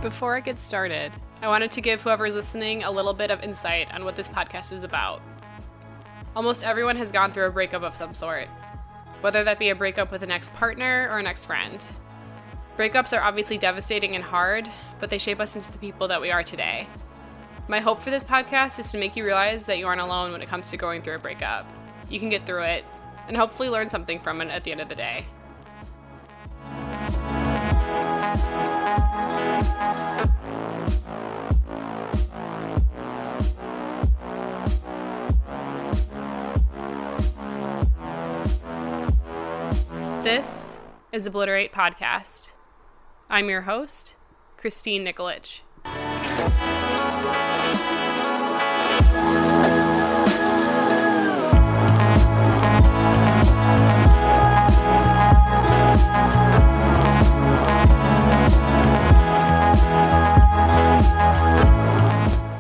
Before I get started, I wanted to give whoever's listening a little bit of insight on what this podcast is about. Almost everyone has gone through a breakup of some sort, whether that be a breakup with an ex-partner or an ex-friend. Breakups are obviously devastating and hard, but they shape us into the people that we are today. My hope for this podcast is to make you realize that you aren't alone when it comes to going through a breakup. You can get through it, and hopefully learn something from it at the end of the day. This is Obliterate Podcast. I'm your host, Christine Nikolic.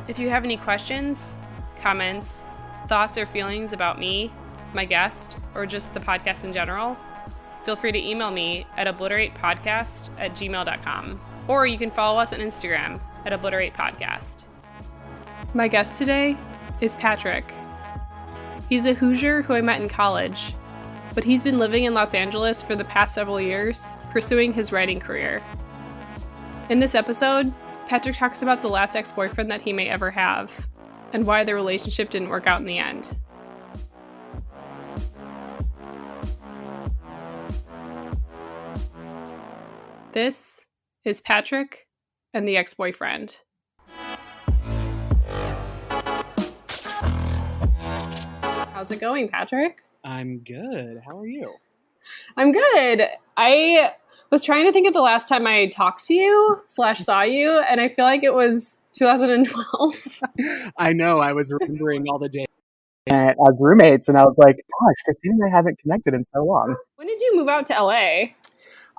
If you have any questions, comments, thoughts, or feelings about me, my guest, or just the podcast in general, feel free to email me at obliteratepodcast@gmail.com, or you can follow us on Instagram at obliteratepodcast. My guest today is Patrick. He's a Hoosier who I met in college, but he's been living in Los Angeles for the past several years, pursuing his writing career. In this episode, Patrick talks about the last ex-boyfriend that he may ever have, and why the relationship didn't work out in the end. This is Patrick and the ex-boyfriend. How's it going, Patrick? I'm good. How are you? I'm good. I was trying to think of the last time I talked to you / saw you, and I feel like it was 2012. I know. I was remembering all the days as roommates, and I was like, gosh, Christine and I haven't connected in so long. When did you move out to LA?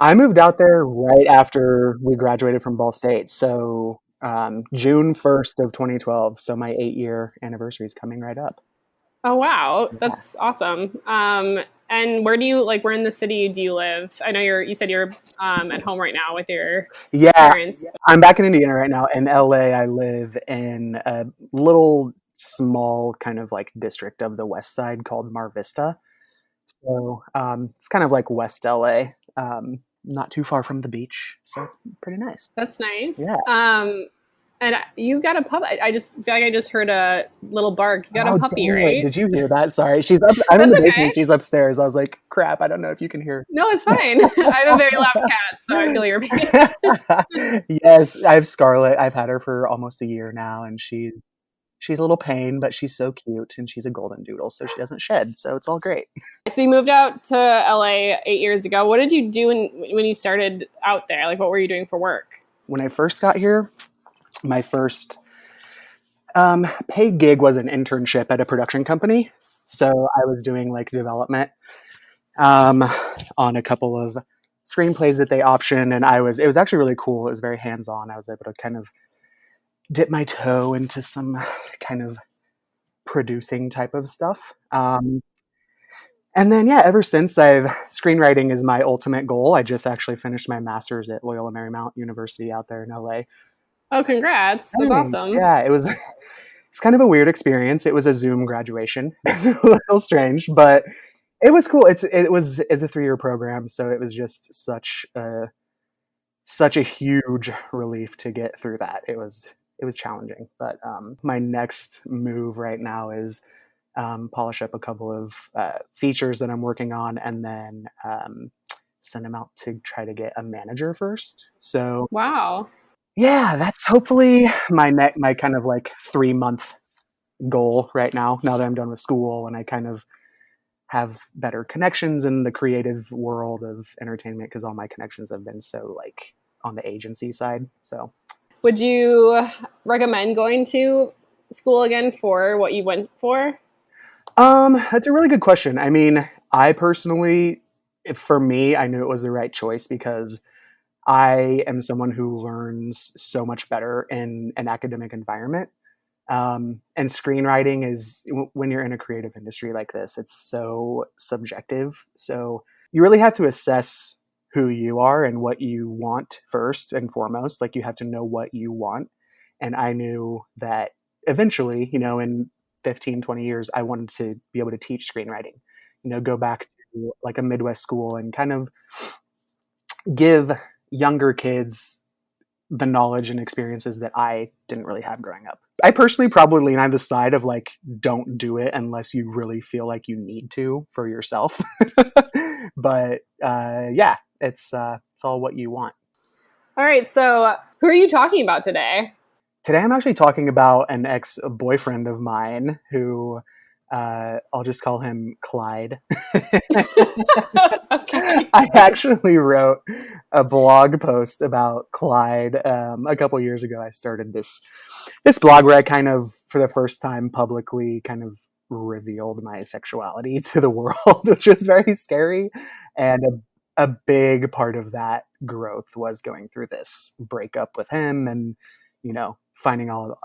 I moved out there right after we graduated from Ball State. So June 1st of 2012. So my 8-year anniversary is coming right up. Oh, wow. That's awesome. And where in the city do you live? I know you said you're at home right now with your parents. I'm back in Indiana right now. In LA, I live in a little small kind of like district of the West Side called Mar Vista. So it's kind of like West LA, not too far from the beach. So it's pretty nice. That's nice. Yeah. And you got a pup. I just feel like I just heard a little bark. You got a puppy, right? Did you hear that? Sorry. She's up. I'm in the basement. Okay. She's upstairs. I was like, crap. I don't know if you can hear. No, it's fine. I have a very loud cat, so I feel your pain. Yes, I have Scarlett. I've had her for almost a year now, and she's a little pain, but she's so cute, and she's a golden doodle, so she doesn't shed. So it's all great. So you moved out to LA 8 years ago. What did you do when you started out there? Like, what were you doing for work? When I first got here, my first paid gig was an internship at a production company. So I was doing like development on a couple of screenplays that they optioned, and it was actually really cool. It was very hands-on. I was able to kind of dip my toe into some kind of producing type of stuff. And then, ever since screenwriting is my ultimate goal. I just actually finished my master's at Loyola Marymount University out there in LA. Oh, congrats. That's awesome. Yeah, it's kind of a weird experience. It was a Zoom graduation. It's a little strange, but it was cool. It's a 3-year program. So it was just such a huge relief to get through that. It was challenging, but my next move right now is polish up a couple of features that I'm working on, and then send them out to try to get a manager first. So wow. Yeah, that's hopefully my kind of like 3-month goal right now that I'm done with school and I kind of have better connections in the creative world of entertainment, because all my connections have been so like on the agency side. So would you recommend going to school again for what you went for? That's a really good question. I mean, I personally, for me, I knew it was the right choice because I am someone who learns so much better in an academic environment. And screenwriting is, when you're in a creative industry like this, it's so subjective. So you really have to assess who you are and what you want first and foremost. Like, you have to know what you want. And I knew that eventually, in 15, 20 years, I wanted to be able to teach screenwriting, go back to like a Midwest school and kind of give younger kids the knowledge and experiences that I didn't really have growing up. I personally probably lean on the side of like, don't do it unless you really feel like you need to for yourself. But yeah, it's all what you want. All right, so who are you talking about today? Today I'm actually talking about an ex-boyfriend of mine who I'll just call him Clyde. Okay. I actually wrote a blog post about Clyde a couple years ago. I started this blog where I kind of, for the first time publicly, kind of revealed my sexuality to the world, which was very scary. And a big part of that growth was going through this breakup with him, and finding out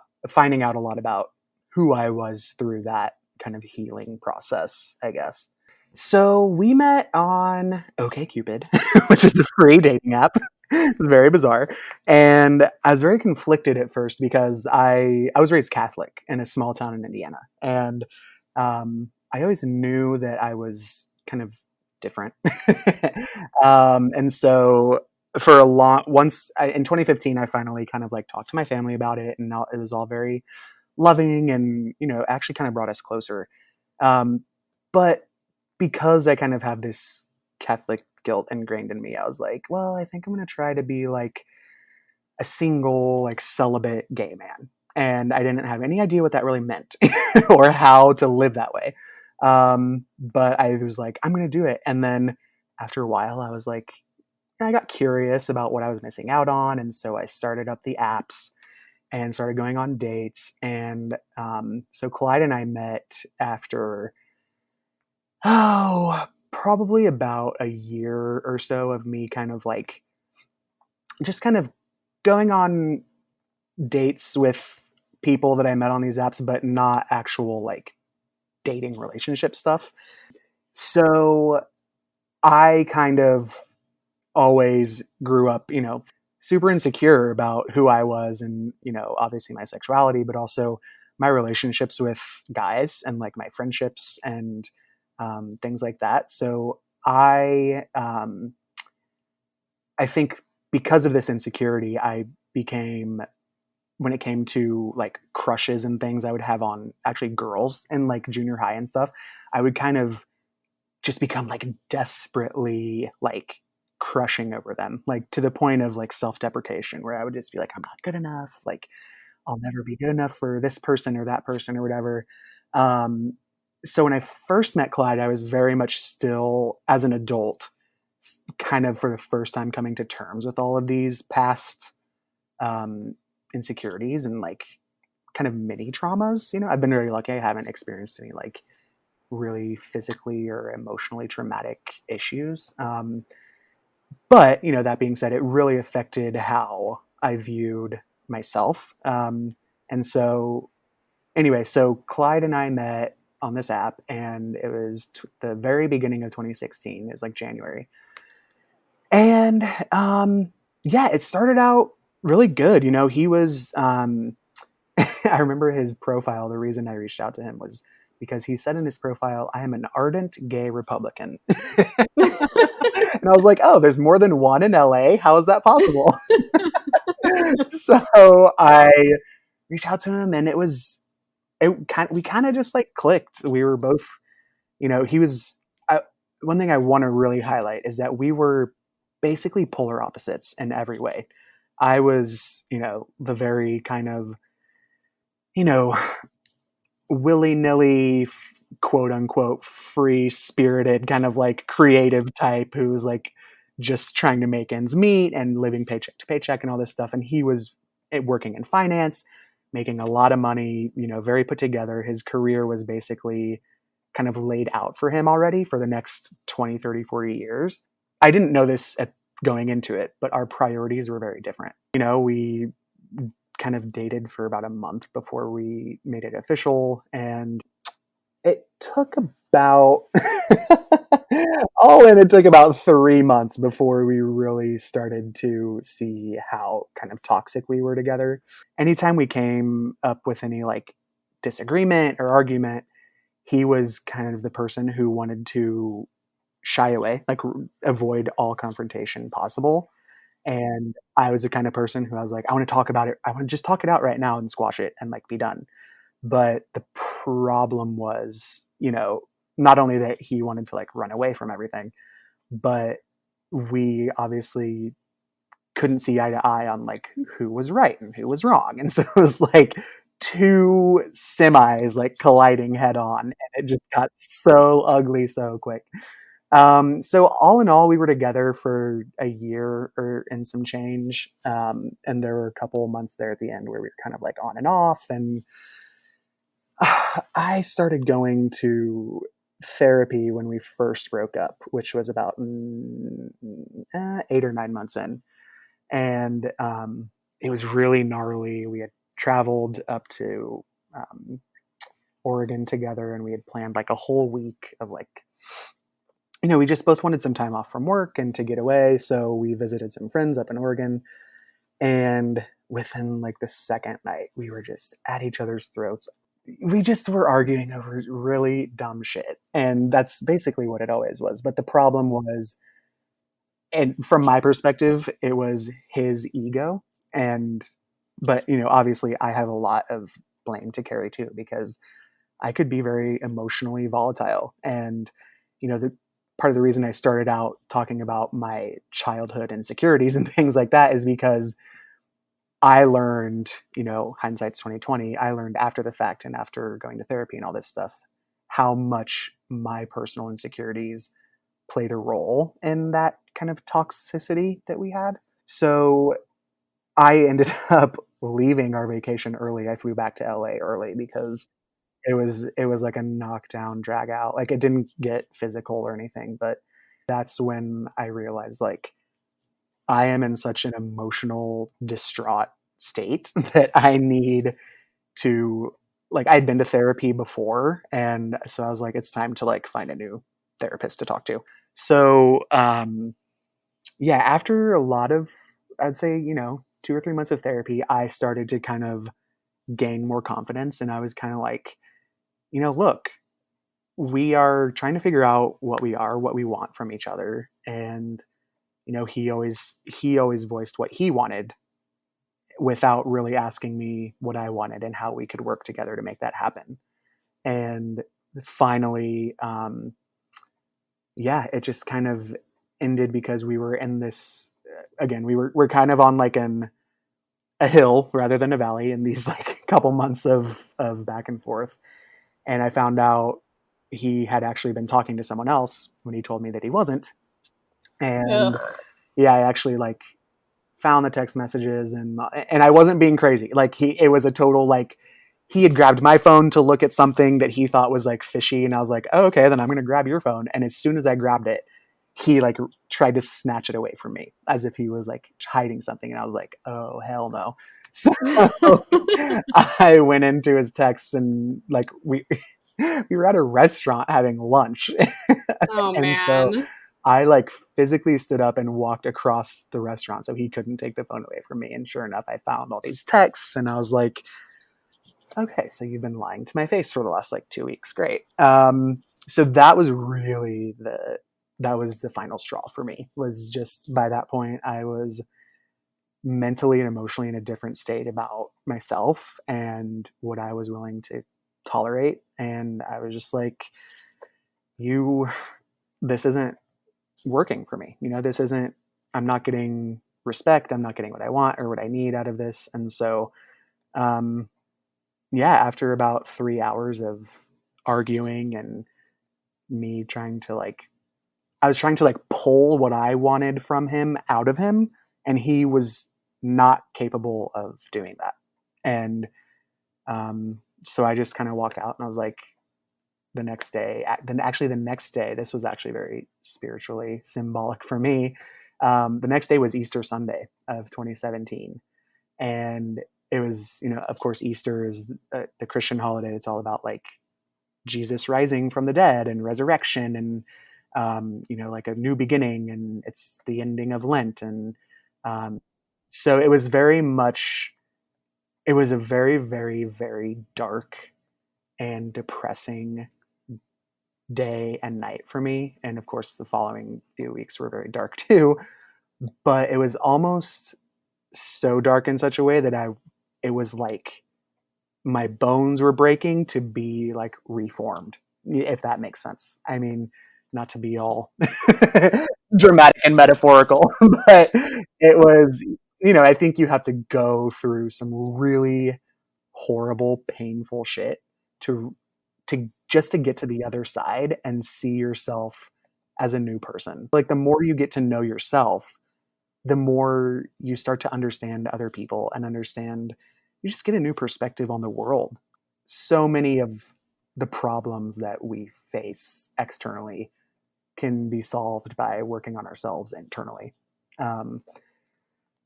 a lot about who I was through that kind of healing process, I guess. So we met on OkCupid, which is a free dating app. It's very bizarre. And I was very conflicted at first because I was raised Catholic in a small town in Indiana. And I always knew that I was kind of different. And so for in 2015, I finally kind of like talked to my family about it, and it was all very loving and, actually kind of brought us closer. But because I kind of have this Catholic guilt ingrained in me, I was like, well, I think I'm going to try to be like a single, like celibate gay man. And I didn't have any idea what that really meant or how to live that way. But I was like, I'm going to do it. And then after a while, I was like, I got curious about what I was missing out on. And so I started up the apps and started going on dates. And so Clyde and I met after, probably about a year or so of me kind of like just kind of going on dates with people that I met on these apps, but not actual like dating relationship stuff. So I kind of always grew up, super insecure about who I was and, obviously my sexuality, but also my relationships with guys and like my friendships and things like that. So I think because of this insecurity, I became, when it came to like crushes and things I would have on actually girls in like junior high and stuff, I would kind of just become like desperately like crushing over them, like to the point of like self-deprecation, where I would just be like, I'm not good enough. Like, I'll never be good enough for this person or that person or whatever. So when I first met Clyde, I was very much still, as an adult, kind of for the first time coming to terms with all of these past insecurities and like kind of mini traumas. I've been very lucky. I haven't experienced any like really physically or emotionally traumatic issues. But, that being said, it really affected how I viewed myself. And so anyway, so Clyde and I met on this app, and it was the very beginning of 2016. It was like January. And yeah, it started out really good. He was, I remember his profile. The reason I reached out to him was because he said in his profile, I am an ardent gay Republican. And I was like, oh, there's more than one in LA? How is that possible? So I reached out to him, and we kind of just like clicked. We were both, he was, one thing I want to really highlight is that we were basically polar opposites in every way. I was, the very kind of, willy-nilly, quote unquote, free spirited kind of like creative type who's like just trying to make ends meet and living paycheck to paycheck and all this stuff. And he was working in finance, making a lot of money, very put together. His career was basically kind of laid out for him already for the next 20, 30, 40 years. I didn't know this going into it, but our priorities were very different. We kind of dated for about a month before we made it official, and it took about all in, it took about 3 months before we really started to see how kind of toxic we were together. Anytime we came up with any like disagreement or argument, he was kind of the person who wanted to shy away, like avoid all confrontation possible. And I was the kind of person who I was like, I want to talk about it. I want to just talk it out right now and squash it and like be done. But the problem was, not only that he wanted to like run away from everything, but we obviously couldn't see eye to eye on like who was right and who was wrong. And so it was like two semis like colliding head on, and it just got so ugly so quick. So all in all, we were together for a year or and some change. And there were a couple of months there at the end where we were kind of like on and off. And I started going to therapy when we first broke up, which was about 8 or 9 months in. And it was really gnarly. We had traveled up to Oregon together, and we had planned like a whole week of like, we just both wanted some time off from work and to get away. So we visited some friends up in Oregon. And within like the second night, we were just at each other's throats. We just were arguing over really dumb shit. And that's basically what it always was. But the problem was, and from my perspective, it was his ego. But obviously I have a lot of blame to carry too, because I could be very emotionally volatile. And, the part of the reason I started out talking about my childhood insecurities and things like that is because I learned, hindsight's 2020, I learned after the fact and after going to therapy and all this stuff, how much my personal insecurities played a role in that kind of toxicity that we had. So I ended up leaving our vacation early. I flew back to LA early because it was like a knockdown drag out. Like, it didn't get physical or anything, but that's when I realized like I am in such an emotional distraught state that I need to, like, I'd been to therapy before, and so I was like, it's time to like find a new therapist to talk to. So yeah, after a lot of, I'd say, 2 or 3 months of therapy, I started to kind of gain more confidence, and I was kind of like, look, we are trying to figure out what we are, what we want from each other. And he always voiced what he wanted without really asking me what I wanted and how we could work together to make that happen. And finally, yeah, it just kind of ended because we were in this, again, we're kind of on like a hill rather than a valley in these like couple months of back and forth. And I found out he had actually been talking to someone else when he told me that he wasn't. And Ugh. yeah, I actually like found the text messages, and I wasn't being crazy. Like, it was a total like, he had grabbed my phone to look at something that he thought was like fishy, and I was like, oh, okay, then I'm going to grab your phone. And as soon as I grabbed it, he like tried to snatch it away from me as if he was like hiding something. And I was like, oh, hell no. So I went into his texts, and like we were at a restaurant having lunch. Oh And so man. I like physically stood up and walked across the restaurant so he couldn't take the phone away from me. And sure enough, I found all these texts, and I was like, okay, so you've been lying to my face for the last like 2 weeks. Great. So that was really the final straw for me. Was just by that point, I was mentally and emotionally in a different state about myself and what I was willing to tolerate. And I was just like, this isn't working for me. This isn't, I'm not getting respect. I'm not getting what I want or what I need out of this. And so, yeah, after about 3 hours of arguing and me trying to like, I was trying to like pull what I wanted from him out of him, and he was not capable of doing that. And so I just kind of walked out, and I was like, the next day, this was actually very spiritually symbolic for me. The next day was Easter Sunday of 2017. And it was, of course, Easter is the Christian holiday. It's all about like Jesus rising from the dead and resurrection and, like a new beginning, and it's the ending of Lent. And so it was a very, very, very dark and depressing day and night for me. And of course, the following few weeks were very dark too. But it was almost so dark in such a way that it was like my bones were breaking to be like reformed, if that makes sense. I mean, not to be all dramatic and metaphorical, but it was, I think you have to go through some really horrible, painful shit to just to get to the other side and see yourself as a new person. Like the more you get to know yourself, the more you start to understand other people and you just get a new perspective on the world. So many of the problems that we face externally can be solved by working on ourselves internally.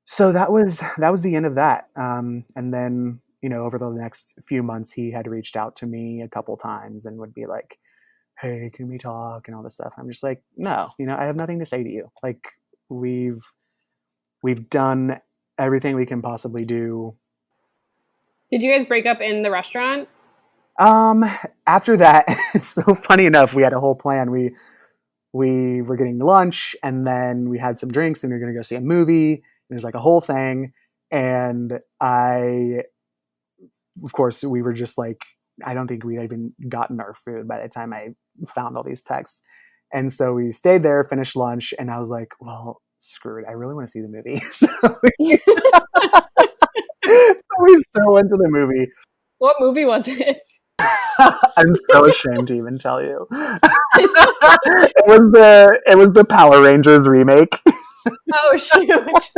So that was the end of that. And then, over the next few months, he had reached out to me a couple times and would be like, "Hey, can we talk?" and all this stuff. I'm just like, "No, I have nothing to say to you. Like we've done everything we can possibly do." Did you guys break up in the restaurant? After that, so funny enough, we had a whole plan. We were getting lunch, and then we had some drinks, and we were going to go see a movie. There's like a whole thing. And of course, we were just like, I don't think we'd even gotten our food by the time I found all these texts. And so we stayed there, finished lunch, and I was like, well, screw it. I really want to see the movie. So we still went to the movie. What movie was it? I'm so ashamed to even tell you. It was the Power Rangers remake. Oh, shoot.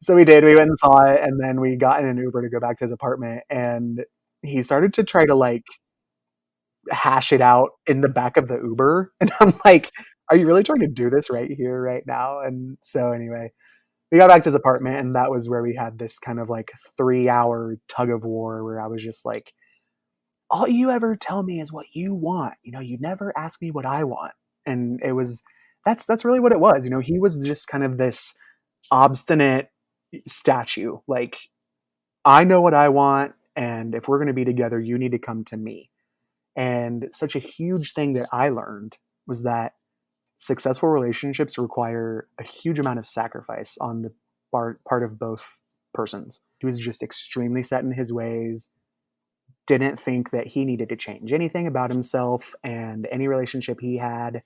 So we did. We went and saw it, and then we got in an Uber to go back to his apartment, and he started to try to like hash it out in the back of the Uber. And I'm like, are you really trying to do this right here, right now? And so anyway, we got back to his apartment, and that was where we had this kind of like 3-hour tug of war where I was just like, all you ever tell me is what you want. You never ask me what I want. And that's really what it was. He was just kind of this obstinate statue. Like, I know what I want, and if we're going to be together, you need to come to me. And such a huge thing that I learned was that successful relationships require a huge amount of sacrifice on the part of both persons. He was just extremely set in his ways, didn't think that he needed to change anything about himself, and any relationship he had,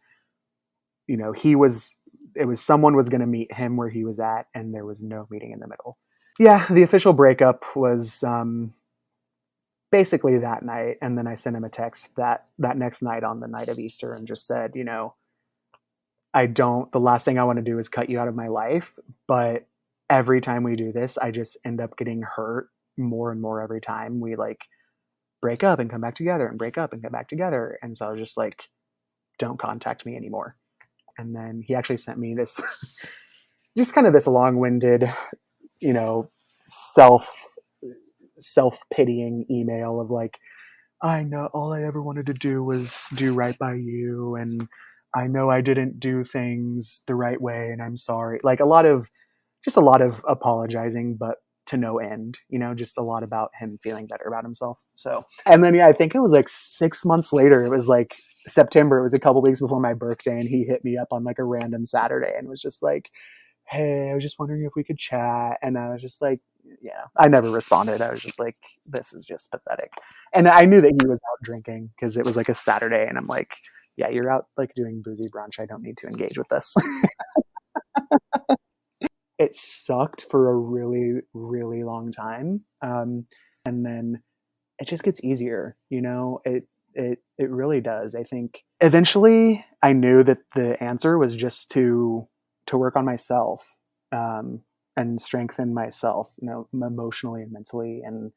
someone was going to meet him where he was at, and there was no meeting in the middle. Yeah, the official breakup was basically that night, and then I sent him a text that next night on the night of Easter and just said, the last thing I want to do is cut you out of my life, but every time we do this, I just end up getting hurt more and more every time we like break up and come back together and break up and come back together. And so I was just like, don't contact me anymore. And then he actually sent me this, just kind of this long-winded, self-pitying email of like, I know all I ever wanted to do was do right by you. And I know I didn't do things the right way, and I'm sorry. Like a lot of apologizing, but to no end, just a lot about him feeling better about himself. So, and then, I think it was like 6 months later, it was like September, it was a couple weeks before my birthday, and he hit me up on like a random Saturday and was just like, hey, I was just wondering if we could chat. And I was just like, yeah, I never responded. I was just like, this is just pathetic. And I knew that he was out drinking because it was like a Saturday, and I'm like, yeah, you're out like doing boozy brunch. I don't need to engage with this. It sucked for a really, really long time. And then it just gets easier, it really does. I think eventually I knew that the answer was just to work on myself, and strengthen myself, emotionally and mentally. And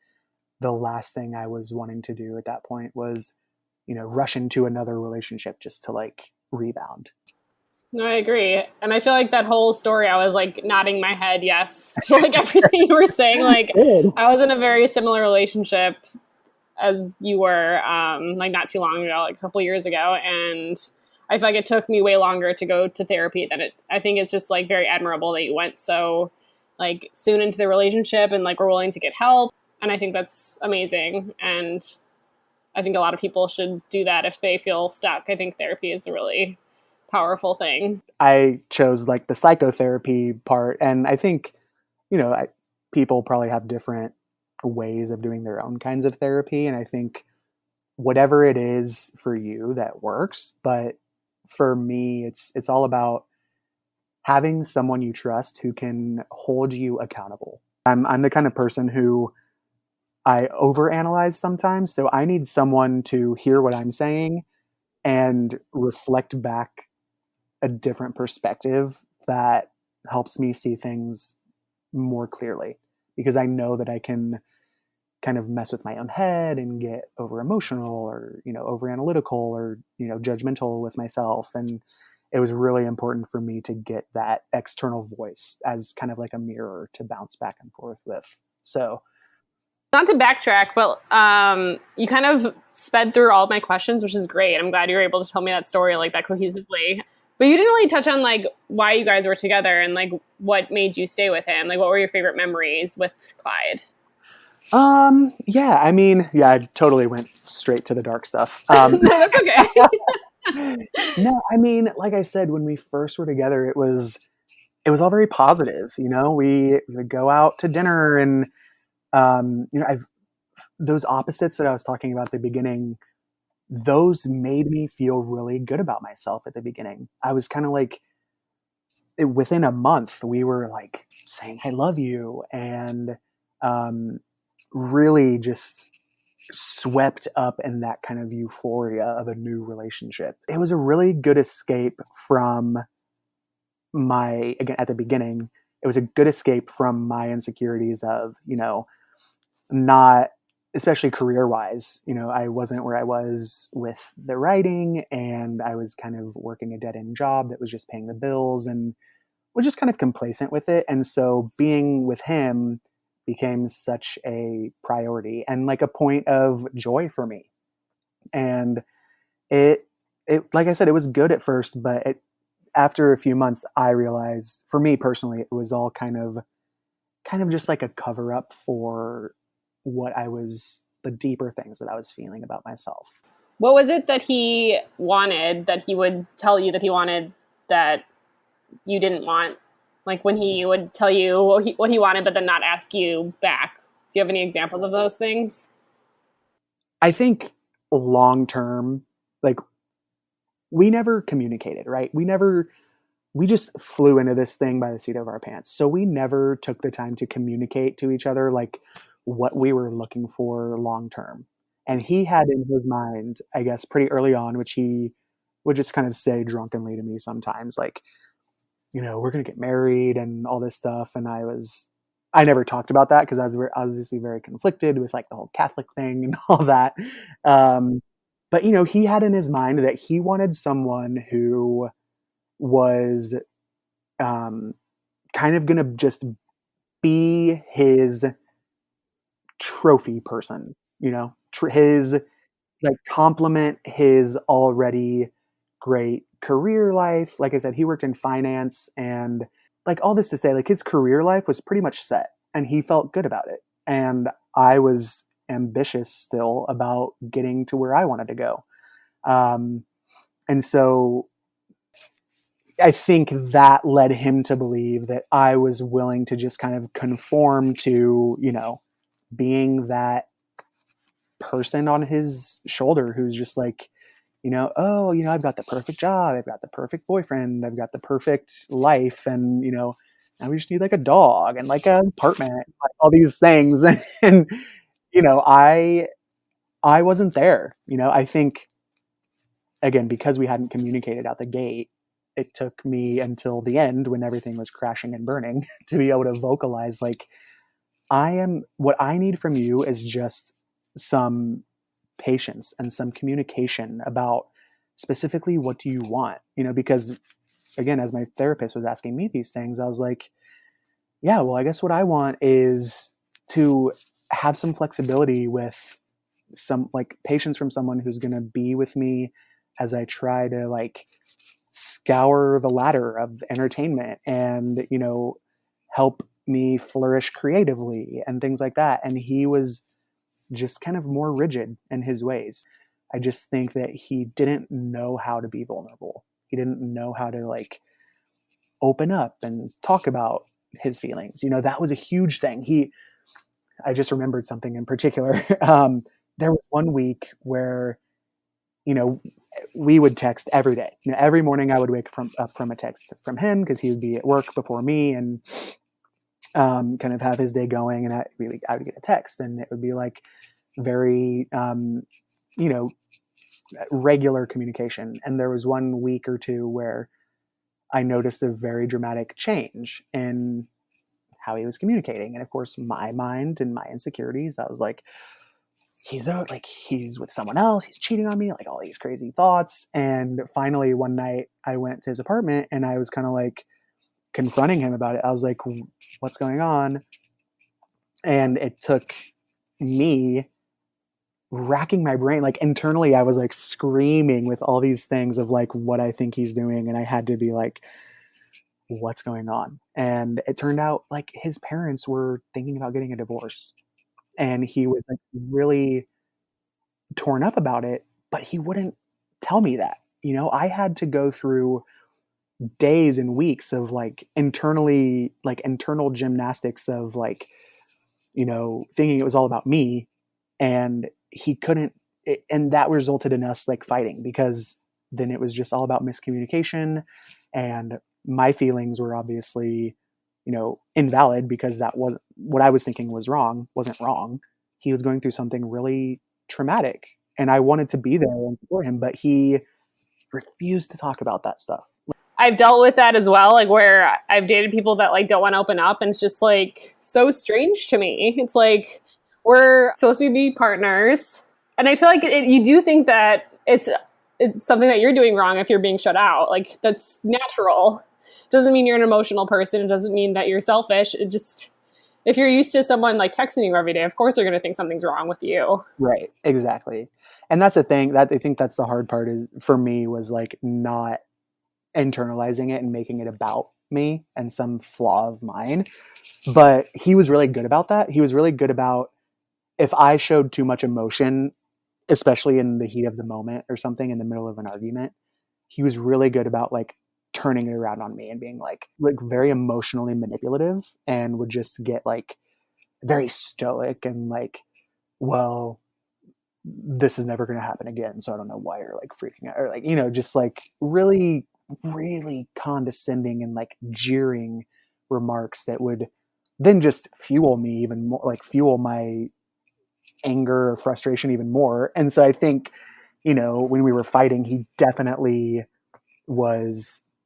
the last thing I was wanting to do at that point was, rush into another relationship just to like rebound. No, I agree. And I feel like that whole story, I was like nodding my head yes to like everything you were saying. Like, Good. I was in a very similar relationship as you were, like not too long ago, like a couple years ago. And I feel like it took me way longer to go to therapy than I think it's just like very admirable that you went so like soon into the relationship and like were willing to get help. And I think that's amazing. And I think a lot of people should do that if they feel stuck. I think therapy is a really powerful thing. I chose like the psychotherapy part, and I think, people probably have different ways of doing their own kinds of therapy, and I think whatever it is for you that works. But for me, it's all about having someone you trust who can hold you accountable. I'm the kind of person who I overanalyze sometimes, so I need someone to hear what I'm saying and reflect back a different perspective that helps me see things more clearly, because I know that I can kind of mess with my own head and get over emotional or, over analytical or, judgmental with myself. And it was really important for me to get that external voice as kind of like a mirror to bounce back and forth with. So, not to backtrack, but you kind of sped through all of my questions, which is great. I'm glad you were able to tell me that story like that cohesively. But you didn't really touch on like why you guys were together and like what made you stay with him. Like, what were your favorite memories with Clyde? I totally went straight to the dark stuff. No, that's okay. No, like I said, when we first were together, it was all very positive. We would go out to dinner, and those opposites that I was talking about at the beginning, those made me feel really good about myself at the beginning. I was kind of like, within a month, we were like saying, I love you, and really just swept up in that kind of euphoria of a new relationship. It was a really good escape from again, at the beginning, it was a good escape from my insecurities of, not, especially career wise, I wasn't where I was with the writing, and I was kind of working a dead end job that was just paying the bills, and was just kind of complacent with it. And so being with him became such a priority and like a point of joy for me. And it like I said, it was good at first, but after a few months, I realized, for me personally, it was all kind of just like a cover up for the deeper things that I was feeling about myself. What was it that he wanted, that he would tell you that he wanted, that you didn't want? Like when he would tell you what he wanted, but then not ask you back. Do you have any examples of those things? I think long term, like, we never communicated, right? We just flew into this thing by the seat of our pants. So we never took the time to communicate to each other like what we were looking for long term. And he had in his mind, I guess, pretty early on, which he would just kind of say drunkenly to me sometimes, like, we're going to get married and all this stuff. And I never talked about that because I was obviously very conflicted with like the whole Catholic thing and all that. But, he had in his mind that he wanted someone who was kind of going to just be his trophy person, his like complement his already great career life. Like I said, he worked in finance, and like all this to say, like his career life was pretty much set and he felt good about it. And I was ambitious still about getting to where I wanted to go. And so I think that led him to believe that I was willing to just kind of conform to, being that person on his shoulder who's just like, I've got the perfect job, I've got the perfect boyfriend, I've got the perfect life, and now we just need like a dog and like an apartment, like all these things. And I wasn't there. I think, again, because we hadn't communicated out the gate, it took me until the end, when everything was crashing and burning, to be able to vocalize like, what I need from you is just some patience and some communication about specifically what do you want, because again, as my therapist was asking me these things, I was like, yeah, well, I guess what I want is to have some flexibility with some like patience from someone who's going to be with me as I try to like scour the ladder of entertainment and, help me flourish creatively and things like that. And he was just kind of more rigid in his ways. I just think that he didn't know how to be vulnerable. He didn't know how to like open up and talk about his feelings. That was a huge thing. I just remembered something in particular. There was one week where, we would text every day. Every morning I would wake up from a text from him because he would be at work before me and kind of have his day going. And I would get a text and it would be like very, regular communication. And there was one week or two where I noticed a very dramatic change in how he was communicating. And of course, my mind and my insecurities, I was like, he's with someone else, he's cheating on me, like all these crazy thoughts. And finally, one night I went to his apartment and I was kind of like confronting him about it. I was like, what's going on? And it took me racking my brain. Like internally, I was like screaming with all these things of like what I think he's doing. And I had to be like, what's going on? And it turned out like his parents were thinking about getting a divorce. And he was like really torn up about it, but he wouldn't tell me that. I had to go through days and weeks of like internal gymnastics of like, thinking it was all about me, and he couldn't, and that resulted in us like fighting because then it was just all about miscommunication, and my feelings were obviously, invalid because that was what I was thinking wasn't wrong. He was going through something really traumatic and I wanted to be there and support him, but he refused to talk about that stuff. I've dealt with that as well, like where I've dated people that like don't want to open up, and it's just like so strange to me. It's like we're supposed to be partners, and I feel like you do think that it's something that you're doing wrong if you're being shut out. Like that's natural. Doesn't mean you're an emotional person. It doesn't mean that you're selfish. It just, if you're used to someone like texting you every day, of course they're going to think something's wrong with you. Right. Exactly. And that's the thing that I think that's the hard part is for me was like not internalizing it and making it about me and some flaw of mine. But he was really good about that. He was really good about if I showed too much emotion, especially in the heat of the moment or something in the middle of an argument, he was really good about like turning it around on me and being like very emotionally manipulative and would just get like very stoic and like, well, this is never going to happen again. So I don't know why you're like freaking out or like, just like really, really condescending and like jeering remarks that would then just fuel me even more, like fuel my anger or frustration even more. And so I think, when we were fighting, he definitely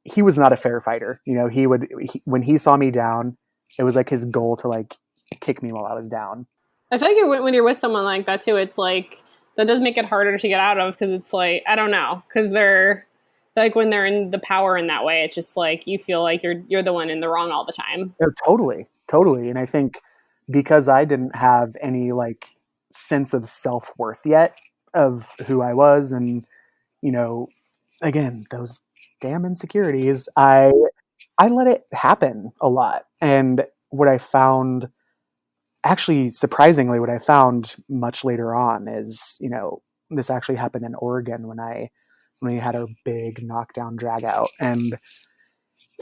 he was not a fair fighter. When he saw me down, it was like his goal to like kick me while I was down. I feel like when you're with someone like that too, it's like that does make it harder to get out of because it's like, I don't know, because they're like when they're in the power in that way, it's just like you feel like you're the one in the wrong all the time. Oh, totally. And I think because I didn't have any like sense of self-worth yet of who I was, and again, those damn insecurities, I let it happen a lot. And what I found, actually surprisingly, what I found much later on is, this actually happened in Oregon when we had our big knockdown drag out, and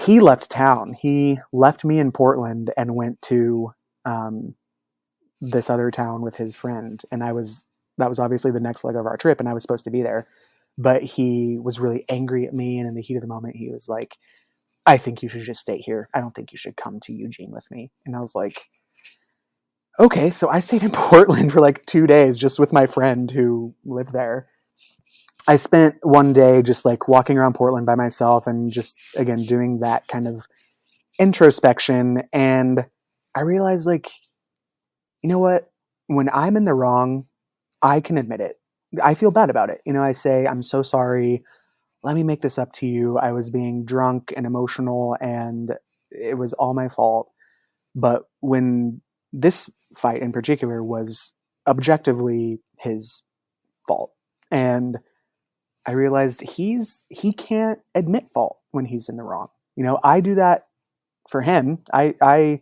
he left town. He left me in Portland and went to this other town with his friend, and that was obviously the next leg of our trip, and I was supposed to be there. But he was really angry at me, and in the heat of the moment, he was like, I think you should just stay here. I don't think you should come to Eugene with me. And I was like, okay. So I stayed in Portland for like 2 days just with my friend who lived there. I spent one day just like walking around Portland by myself and just, again, doing that kind of introspection. And I realized, like, you know what? When I'm in the wrong, I can admit it. I feel bad about it. I say, I'm so sorry. Let me make this up to you. I was being drunk and emotional and it was all my fault. But when this fight in particular was objectively his fault. And I realized he can't admit fault when he's in the wrong. I do that for him. I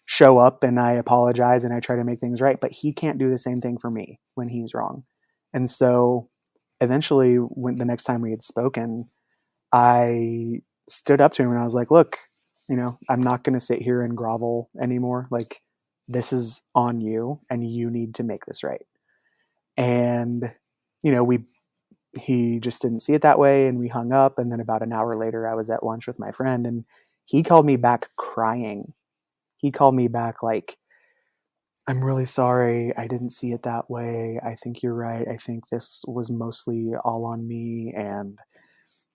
show up and I apologize and I try to make things right, but he can't do the same thing for me when he's wrong. And so eventually, when the next time we had spoken, I stood up to him and I was like, look, I'm not going to sit here and grovel anymore. Like, this is on you and you need to make this right. And, he just didn't see it that way. And we hung up. And then about an hour later, I was at lunch with my friend and he called me back crying. He called me back like, I'm really sorry. I didn't see it that way. I think you're right. I think this was mostly all on me. And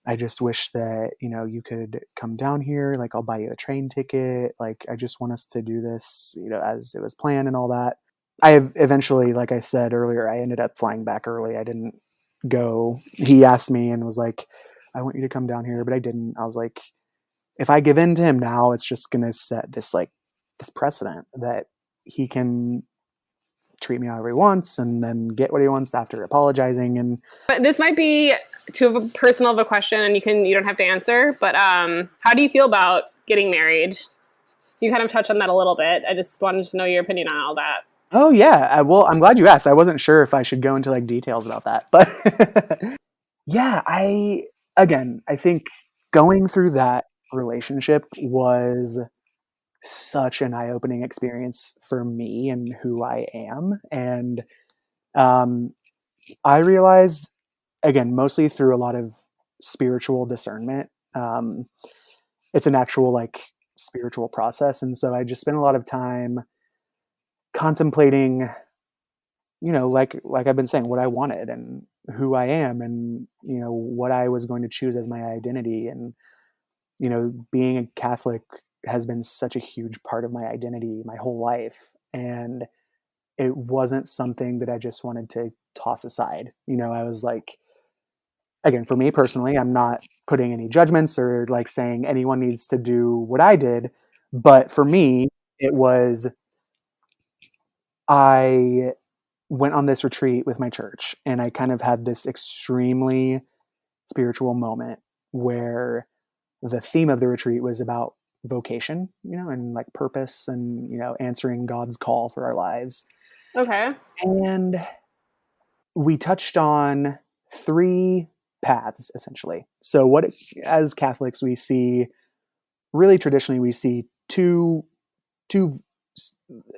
I just wish that, you could come down here. Like, I'll buy you a train ticket. Like, I just want us to do this, as it was planned and all that. I have eventually, like I said earlier, I ended up flying back early. I didn't go. He asked me and was like, I want you to come down here, but I didn't. I was like, if I give in to him now, it's just going to set this precedent that he can treat me however he wants and then get what he wants after apologizing. And But this might be too personal of a question, and you don't have to answer. But how do you feel about getting married? You kind of touched on that a little bit. I just wanted to know your opinion on all that. oh yeah, well, I'm glad you asked. I wasn't sure if I should go into details about that, but yeah, I think going through that relationship was such an eye-opening experience for me and who I am. And I realized, again, mostly through a lot of spiritual discernment. It's an actual spiritual process. And so I just spent a lot of time contemplating, like I've been saying, what I wanted and who I am and, what I was going to choose as my identity. And, being a Catholic has been such a huge part of my identity my whole life. And it wasn't something that I just wanted to toss aside. I was like, again, for me personally, I'm not putting any judgments or saying anyone needs to do what I did. But for me, it was, I went on this retreat with my church and I kind of had this extremely spiritual moment where the theme of the retreat was about vocation, and purpose and, answering God's call for our lives. Okay. And we touched on 3 paths essentially. So as Catholics, we see, really traditionally, we see two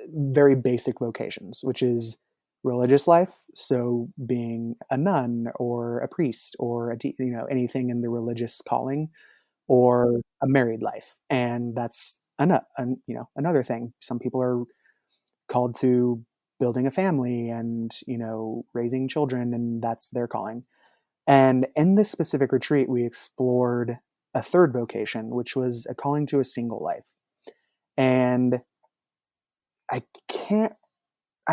very basic vocations, which is religious life. So being a nun or a priest or anything in the religious calling, or a married life. And that's another thing. Some people are called to building a family and, raising children, and that's their calling. And in this specific retreat, we explored a third vocation, which was a calling to a single life. And I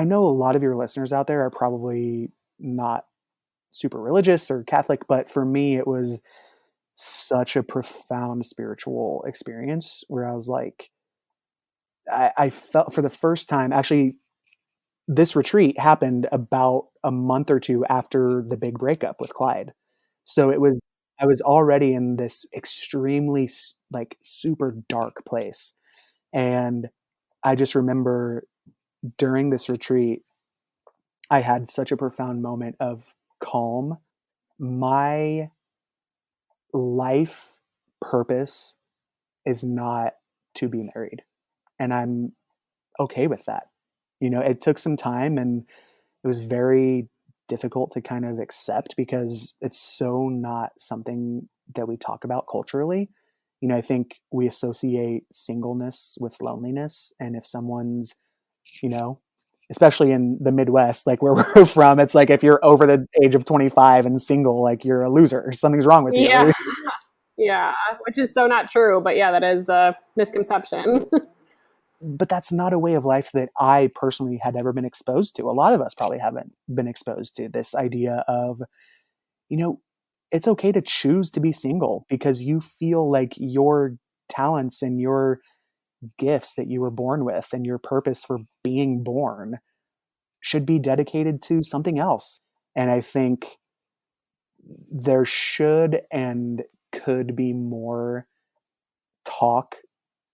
know a lot of your listeners out there are probably not super religious or Catholic, but for me, it was such a profound spiritual experience where I was like, I felt for the first time, actually, this retreat happened about a month or 2 after the big breakup with Clyde. So I was already in this extremely super dark place. And I just remember during this retreat, I had such a profound moment of calm. My life purpose is not to be married, and I'm okay with that. It took some time and it was very difficult to kind of accept because it's so not something that we talk about culturally. I think we associate singleness with loneliness. And if someone's, you know, especially in the Midwest, like where we're from, it's like if you're over the age of 25 and single, like you're a loser or something's wrong with you. Yeah. Yeah, which is so not true. But yeah, that is the misconception. But that's not a way of life that I personally had ever been exposed to. A lot of us probably haven't been exposed to this idea of, it's okay to choose to be single because you feel like your talents and your gifts that you were born with and your purpose for being born should be dedicated to something else. And I think there should and could be more talk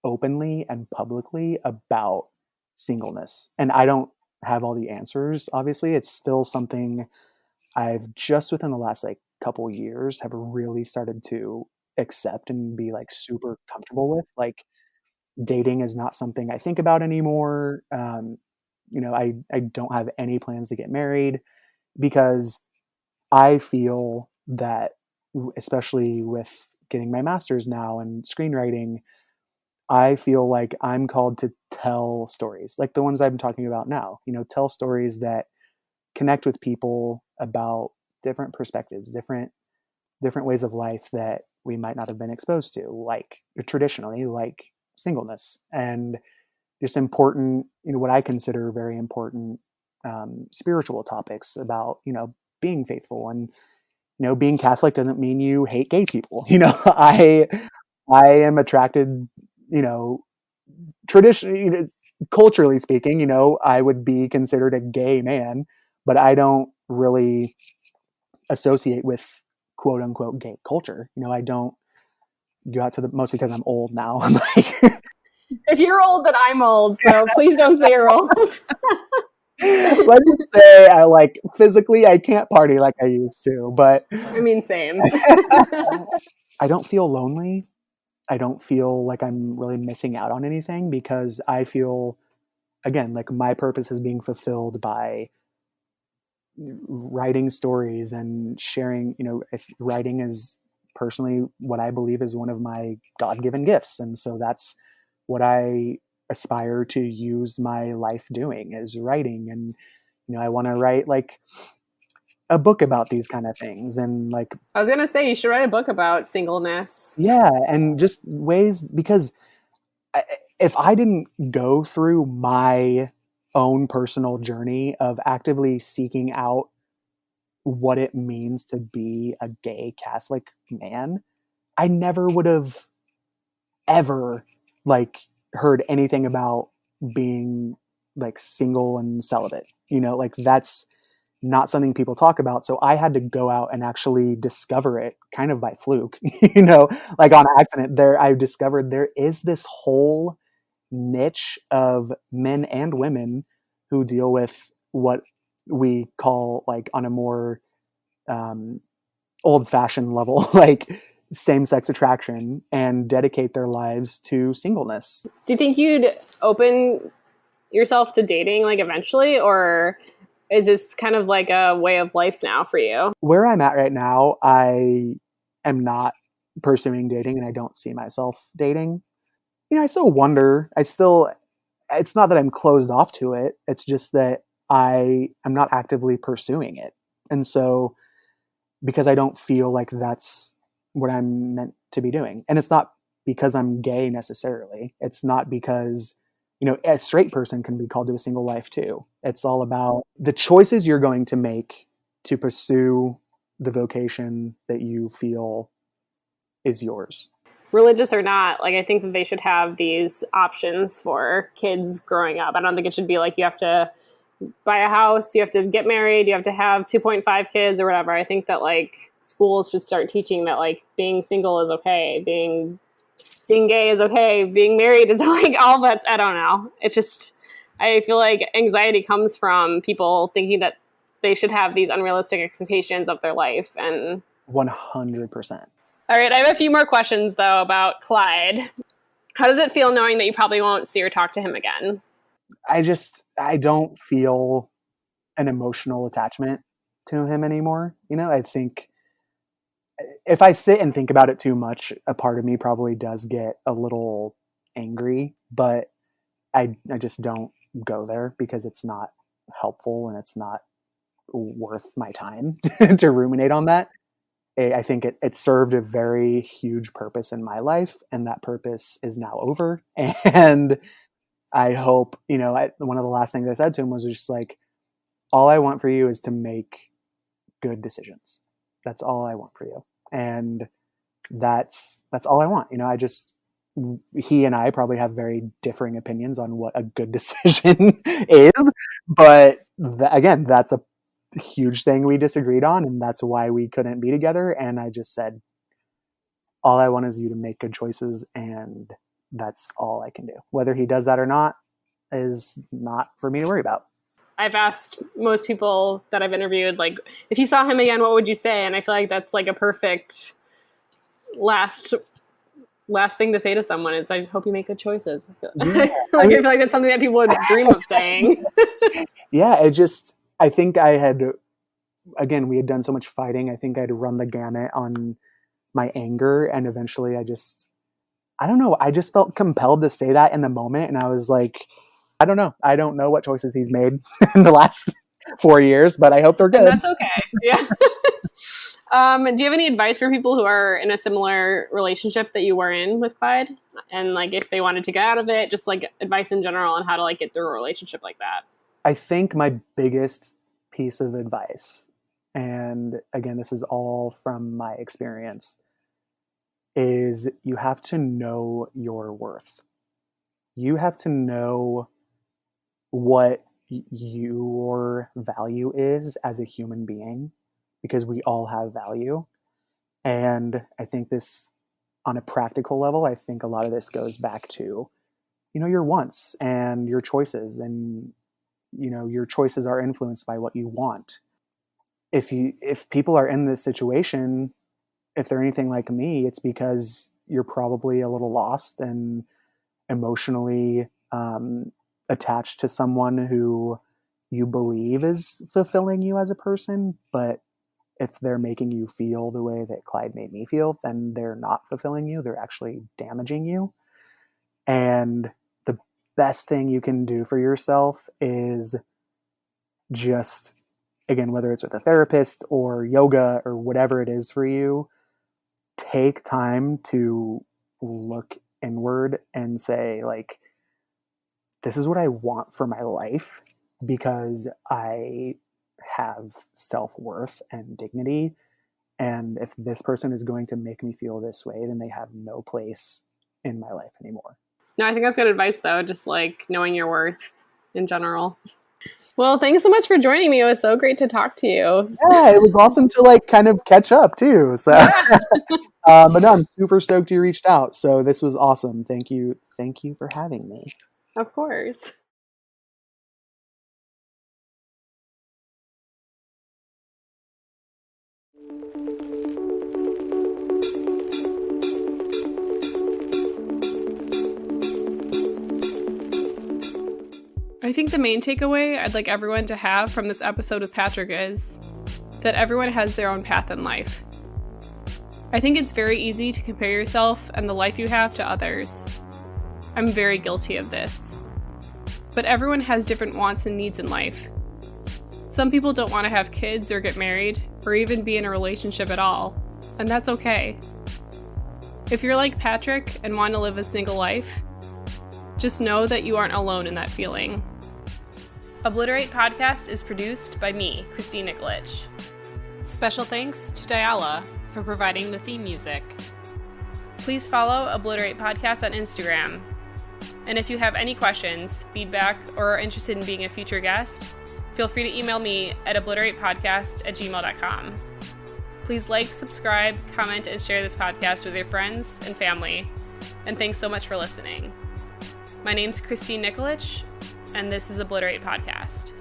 openly and publicly about singleness. And I don't have all the answers, obviously. It's still something I've just within the last like couple years have really started to accept and be like super comfortable with. Like dating is not something I think about anymore. I don't have any plans to get married because I feel that, especially with getting my master's now in screenwriting, I feel like I'm called to tell stories like the ones I'm talking about now, tell stories that connect with people about different perspectives, different ways of life that we might not have been exposed to, like traditionally, like singleness, and just important, what I consider very important spiritual topics about, being faithful. And being Catholic doesn't mean you hate gay people. I am attracted, traditionally, culturally speaking, I would be considered a gay man, but I don't really associate with quote unquote gay culture. I don't go out to mostly because I'm old now. I'm like, If you're old, then I'm old, so please don't say you're old. let me say, physically, I can't party like I used to, but I mean, same. I don't feel lonely. I don't feel like I'm really missing out on anything because I feel, again, like my purpose is being fulfilled by writing stories and sharing. Writing is personally what I believe is one of my God-given gifts. And so that's what I aspire to use my life doing, is writing. And, I want to write like a book about these kind of things, and like, I was gonna say you should write a book about singleness. yeah, and just ways, because if I didn't go through my own personal journey of actively seeking out what it means to be a gay Catholic man, I never would have ever like heard anything about being like single and celibate. Like that's not something people talk about. So I had to go out and actually discover it kind of by fluke, like on accident. I discovered there is this whole niche of men and women who deal with what we call, like, on a more old-fashioned level, like same-sex attraction, and dedicate their lives to singleness. Do you think you'd open yourself to dating like eventually, or is this kind of like a way of life now for you? Where I'm at right now, I am not pursuing dating, and I don't see myself dating. I still wonder. It's not that I'm closed off to it. It's just that I am not actively pursuing it. And so, because I don't feel like that's what I'm meant to be doing. And it's not because I'm gay necessarily. It's not because, a straight person can be called to a single life too. It's all about the choices you're going to make to pursue the vocation that you feel is yours. Religious or not, like I think that they should have these options for kids growing up. I don't think it should be like you have to buy a house, you have to get married, you have to have 2.5 kids or whatever. I think that like schools should start teaching that like being single is okay, being gay is okay, being married is like all that's, I don't know. It's just, I feel like anxiety comes from people thinking that they should have these unrealistic expectations of their life. And 100%. all right, I have a few more questions though about Clyde. How does it feel knowing that you probably won't see or talk to him again? I don't feel an emotional attachment to him anymore. I think if I sit and think about it too much, a part of me probably does get a little angry, but I just don't go there because it's not helpful and it's not worth my time to ruminate on that. I think it served a very huge purpose in my life, and that purpose is now over. And I hope, one of the last things I said to him was just like, all I want for you is to make good decisions. That's all I want for you. And that's all I want. he and I probably have very differing opinions on what a good decision is. But again, that's a huge thing we disagreed on, and that's why we couldn't be together. And I just said, all I want is you to make good choices, and that's all I can do. Whether he does that or not is not for me to worry about. I've asked most people that I've interviewed, like, if you saw him again, what would you say? And I feel like that's like a perfect last thing to say to someone is, I hope you make good choices. I feel like that's something that people would dream of saying. Yeah, I think I had, again, we had done so much fighting. I think I'd run the gamut on my anger, and eventually I don't know, I just felt compelled to say that in the moment. And I was like, I don't know what choices he's made in the last 4 years, but I hope they're good. And that's okay. Yeah. Do you have any advice for people who are in a similar relationship that you were in with Clyde? And like, if they wanted to get out of it, just like advice in general on how to like get through a relationship like that? I think my biggest piece of advice, and again, this is all from my experience, is you have to know your worth. You have to know what your value is as a human being, because we all have value. And I think this, on a practical level, I think a lot of this goes back to, your wants and your choices, and your choices are influenced by what you want. If people are in this situation, if they're anything like me, it's because you're probably a little lost and emotionally attached to someone who you believe is fulfilling you as a person. But if they're making you feel the way that Clyde made me feel, then they're not fulfilling you. They're actually damaging you. And the best thing you can do for yourself is just, again, whether it's with a therapist or yoga or whatever it is for you, take time to look inward and say, like, this is what I want for my life, because I have self-worth and dignity. And if this person is going to make me feel this way, then they have no place in my life anymore. No, I think that's good advice, though. Just like knowing your worth in general. Well, thanks so much for joining me. It was so great to talk to you. Yeah, it was awesome to like kind of catch up too. So, yeah. But no, I'm super stoked you reached out. So this was awesome. Thank you for having me. Of course. I think the main takeaway I'd like everyone to have from this episode with Patrick is that everyone has their own path in life. I think it's very easy to compare yourself and the life you have to others. I'm very guilty of this. But everyone has different wants and needs in life. Some people don't want to have kids or get married or even be in a relationship at all, and that's okay. If you're like Patrick and want to live a single life, just know that you aren't alone in that feeling. Obliterate podcast is produced by me, Christine Nikolic. Special thanks to Diala for providing the theme music. Please follow Obliterate podcast on Instagram. And if you have any questions, feedback, or are interested in being a future guest, feel free to email me at obliteratepodcast@gmail.com. Please like, subscribe, comment, and share this podcast with your friends and family. And thanks so much for listening. My name's Christine Nikolic, and this is Obliterate Podcast.